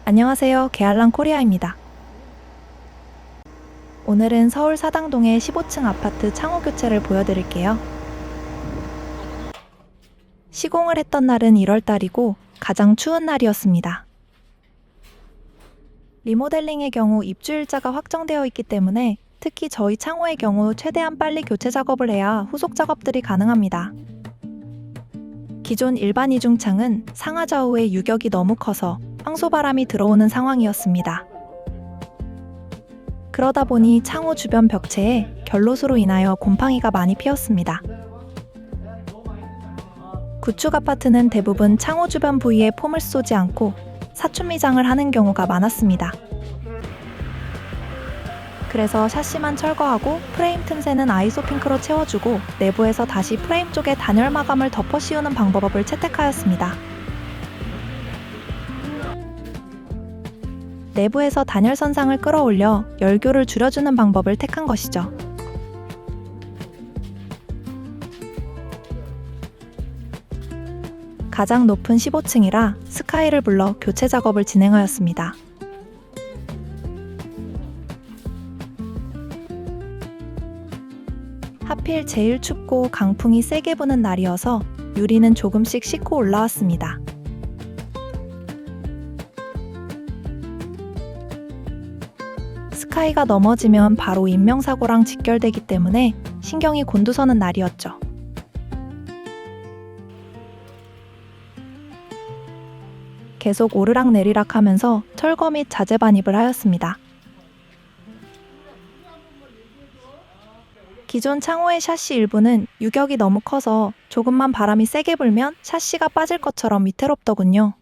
안녕하세요. 게알랑 코리아입니다. 오늘은 서울 사당동의 15층 아파트 창호 교체를 보여드릴게요. 시공을 했던 날은 1월달이고 가장 추운 날이었습니다. 리모델링의 경우 입주일자가 확정되어 있기 때문에 특히 저희 창호의 경우 최대한 빨리 교체 작업을 해야 후속 작업들이 가능합니다. 기존 일반 이중창은 상하좌우의 유격이 너무 커서 황소바람이 들어오는 상황이었습니다. 그러다 보니 창호 주변 벽체에 결로수로 인하여 곰팡이가 많이 피었습니다. 구축 아파트는 대부분 창호 주변 부위에 폼을 쏘지 않고 사춘 미장을 하는 경우가 많았습니다. 그래서 샤시만 철거하고 프레임 틈새는 아이소핑크로 채워주고 내부에서 다시 프레임 쪽에 단열 마감을 덮어 씌우는 방법을 채택하였습니다. 내부에서 단열 선상을 끌어올려 열교를 줄여주는 방법을 택한 것이죠. 가장 높은 15층이라 스카이를 불러 교체 작업을 진행하였습니다. 하필 제일 춥고 강풍이 세게 부는 날이어서 유리는 조금씩 씻고 올라왔습니다. 스카이가 넘어지면 바로 인명사고랑 직결되기 때문에 신경이 곤두서는 날이었죠. 계속 오르락내리락 하면서 철거 및 자재 반입을 하였습니다. 기존 창호의 샤시 일부는 유격이 너무 커서 조금만 바람이 세게 불면 샤시가 빠질 것처럼 위태롭더군요.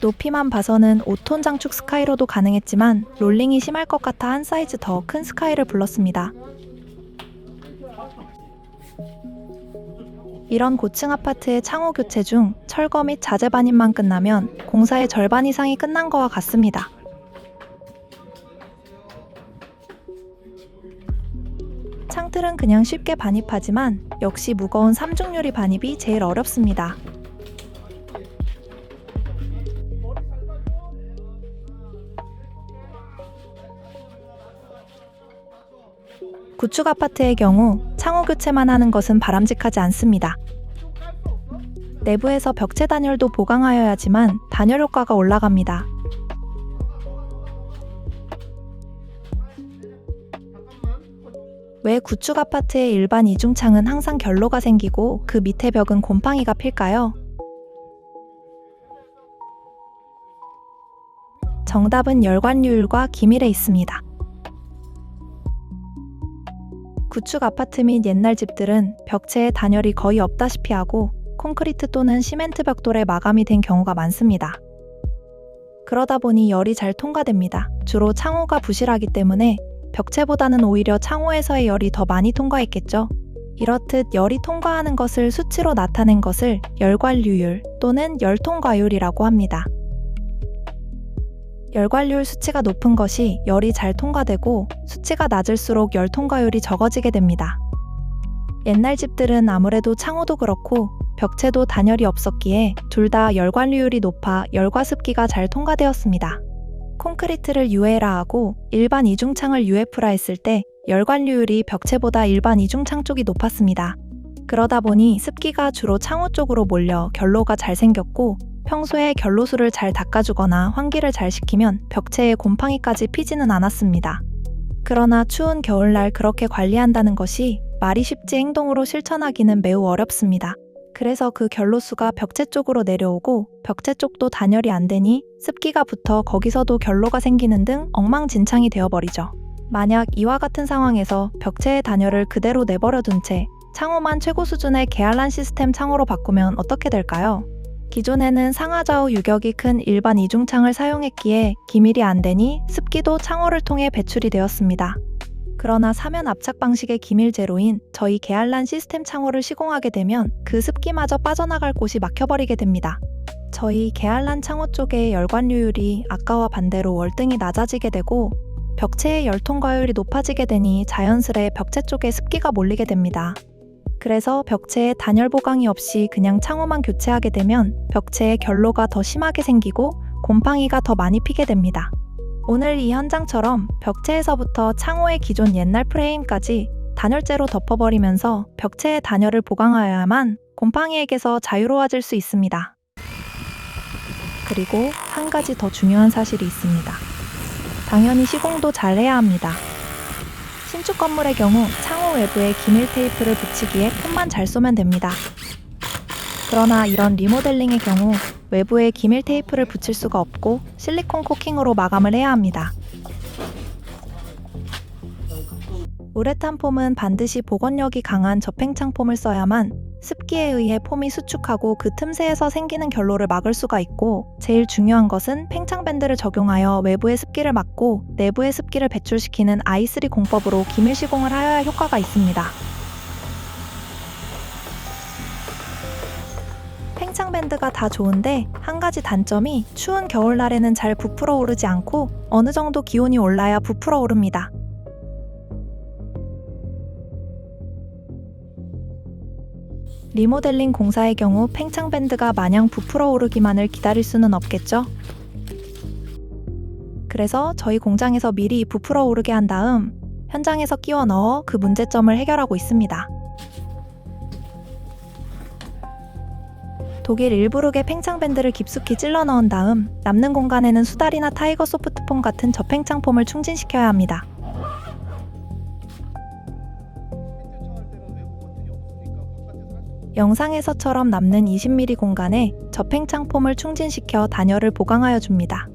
높이만 봐서는 5톤 장축 스카이로도 가능했지만 롤링이 심할 것 같아 한 사이즈 더 큰 스카이를 불렀습니다. 이런 고층 아파트의 창호 교체 중 철거 및 자재 반입만 끝나면 공사의 절반 이상이 끝난 거와 같습니다. 창틀은 그냥 쉽게 반입하지만 역시 무거운 3중 유리 반입이 제일 어렵습니다. 구축 아파트의 경우 창호 교체만 하는 것은 바람직하지 않습니다. 내부에서 벽체 단열도 보강하여야지만 단열 효과가 올라갑니다. 왜 구축 아파트의 일반 이중창은 항상 결로가 생기고 그 밑에 벽은 곰팡이가 필까요? 정답은 열관유율과 기밀에 있습니다. 구축 아파트 및 옛날 집들은 벽체에 단열이 거의 없다시피 하고 콘크리트 또는 시멘트 벽돌에 마감이 된 경우가 많습니다. 그러다 보니 열이 잘 통과됩니다. 주로 창호가 부실하기 때문에 벽체보다는 오히려 창호에서의 열이 더 많이 통과했겠죠. 이렇듯 열이 통과하는 것을 수치로 나타낸 것을 열관류율 또는 열통과율이라고 합니다. 열관류율 수치가 높은 것이 열이 잘 통과되고 수치가 낮을수록 열 통과율이 적어지게 됩니다. 옛날 집들은 아무래도 창호도 그렇고 벽체도 단열이 없었기에 둘 다 열관류율이 높아 열과 습기가 잘 통과되었습니다. 콘크리트를 ULA하고 일반 이중창을 UF라 했을 때 열관류율이 벽체보다 일반 이중창 쪽이 높았습니다. 그러다 보니 습기가 주로 창호 쪽으로 몰려 결로가 잘 생겼고 평소에 결로수를 잘 닦아주거나 환기를 잘 시키면 벽체에 곰팡이까지 피지는 않았습니다. 그러나 추운 겨울날 그렇게 관리한다는 것이 말이 쉽지 행동으로 실천하기는 매우 어렵습니다. 그래서 그 결로수가 벽체 쪽으로 내려오고 벽체 쪽도 단열이 안 되니 습기가 붙어 거기서도 결로가 생기는 등 엉망진창이 되어버리죠. 만약 이와 같은 상황에서 벽체의 단열을 그대로 내버려 둔 채 창호만 최고 수준의 게알란 시스템 창호로 바꾸면 어떻게 될까요? 기존에는 상하좌우 유격이 큰 일반 이중창을 사용했기에 기밀이 안 되니 습기도 창호를 통해 배출이 되었습니다. 그러나 사면 압착 방식의 기밀 제로인 저희 계알란 시스템 창호를 시공하게 되면 그 습기마저 빠져나갈 곳이 막혀버리게 됩니다. 저희 계알란 창호 쪽의 열관류율이 아까와 반대로 월등히 낮아지게 되고 벽체의 열 통과율이 높아지게 되니 자연스레 벽체 쪽에 습기가 몰리게 됩니다. 그래서 벽체에 단열 보강이 없이 그냥 창호만 교체하게 되면 벽체의 결로가 더 심하게 생기고 곰팡이가 더 많이 피게 됩니다. 오늘 이 현장처럼 벽체에서부터 창호의 기존 옛날 프레임까지 단열재로 덮어버리면서 벽체의 단열을 보강하여야만 곰팡이에게서 자유로워질 수 있습니다. 그리고 한 가지 더 중요한 사실이 있습니다. 당연히 시공도 잘 해야 합니다. 신축 건물의 경우 창호 외부에 기밀 테이프를 붙이기에 폼만 잘 쏘면 됩니다. 그러나 이런 리모델링의 경우 외부에 기밀 테이프를 붙일 수가 없고 실리콘 코킹으로 마감을 해야 합니다. 우레탄 폼은 반드시 복원력이 강한 접행창 폼을 써야만 습기에 의해 폼이 수축하고 그 틈새에서 생기는 결로를 막을 수가 있고 제일 중요한 것은 팽창 밴드를 적용하여 외부의 습기를 막고 내부의 습기를 배출시키는 I3 공법으로 기밀 시공을 하여야 효과가 있습니다. 팽창 밴드가 다 좋은데 한 가지 단점이 추운 겨울날에는 잘 부풀어 오르지 않고 어느 정도 기온이 올라야 부풀어 오릅니다. 리모델링 공사의 경우 팽창 밴드가 마냥 부풀어 오르기만을 기다릴 수는 없겠죠? 그래서 저희 공장에서 미리 부풀어 오르게 한 다음 현장에서 끼워 넣어 그 문제점을 해결하고 있습니다. 독일 일부룩의 팽창 밴드를 깊숙이 찔러 넣은 다음 남는 공간에는 수달이나 타이거 소프트폼 같은 저팽창 폼을 충진시켜야 합니다. 영상에서처럼 남는 20mm 공간에 저팽창 폼을 충진시켜 단열을 보강하여 줍니다.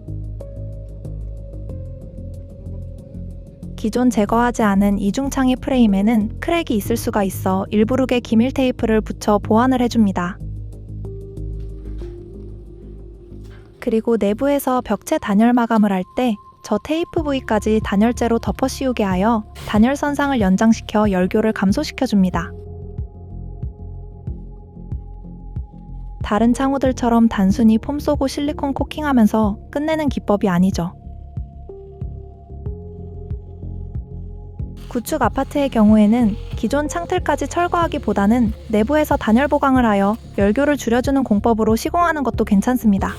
기존 제거하지 않은 이중창의 프레임에는 크랙이 있을 수가 있어 일부룩의 기밀 테이프를 붙여 보완을 해줍니다. 그리고 내부에서 벽체 단열 마감을 할 때 저 테이프 부위까지 단열재로 덮어 씌우게 하여 단열 선상을 연장시켜 열교를 감소시켜줍니다. 다른 창호들처럼 단순히 폼 쏘고 실리콘 코킹하면서 끝내는 기법이 아니죠. 구축 아파트의 경우에는 기존 창틀까지 철거하기보다는 내부에서 단열 보강을 하여 열교를 줄여주는 공법으로 시공하는 것도 괜찮습니다.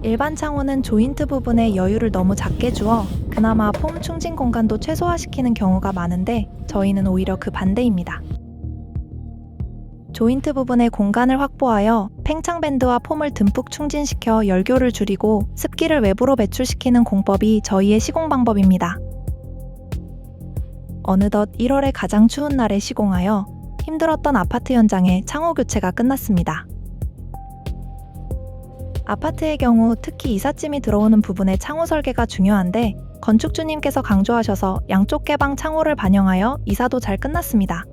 일반 창호는 조인트 부분에 여유를 너무 작게 주어 그나마 폼 충진 공간도 최소화시키는 경우가 많은데 저희는 오히려 그 반대입니다. 조인트 부분에 공간을 확보하여 팽창 밴드와 폼을 듬뿍 충진시켜 열교를 줄이고 습기를 외부로 배출시키는 공법이 저희의 시공 방법입니다. 어느덧 1월의 가장 추운 날에 시공하여 힘들었던 아파트 현장의 창호 교체가 끝났습니다. 아파트의 경우 특히 이삿짐이 들어오는 부분의 창호 설계가 중요한데 건축주님께서 강조하셔서 양쪽 개방 창호를 반영하여 이사도 잘 끝났습니다.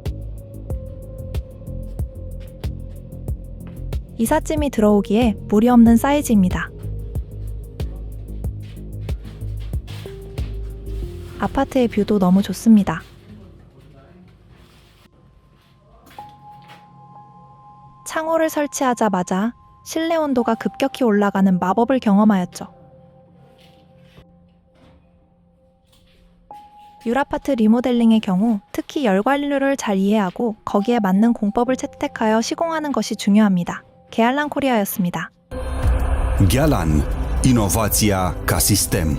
이삿짐이 들어오기에 무리 없는 사이즈입니다. 아파트의 뷰도 너무 좋습니다. 창호를 설치하자마자 실내 온도가 급격히 올라가는 마법을 경험하였죠. 율아파트 리모델링의 경우 특히 열관류를 잘 이해하고 거기에 맞는 공법을 채택하여 시공하는 것이 중요합니다. 계알란 코리아였습니다. Gjalan. Inovația ca sistem.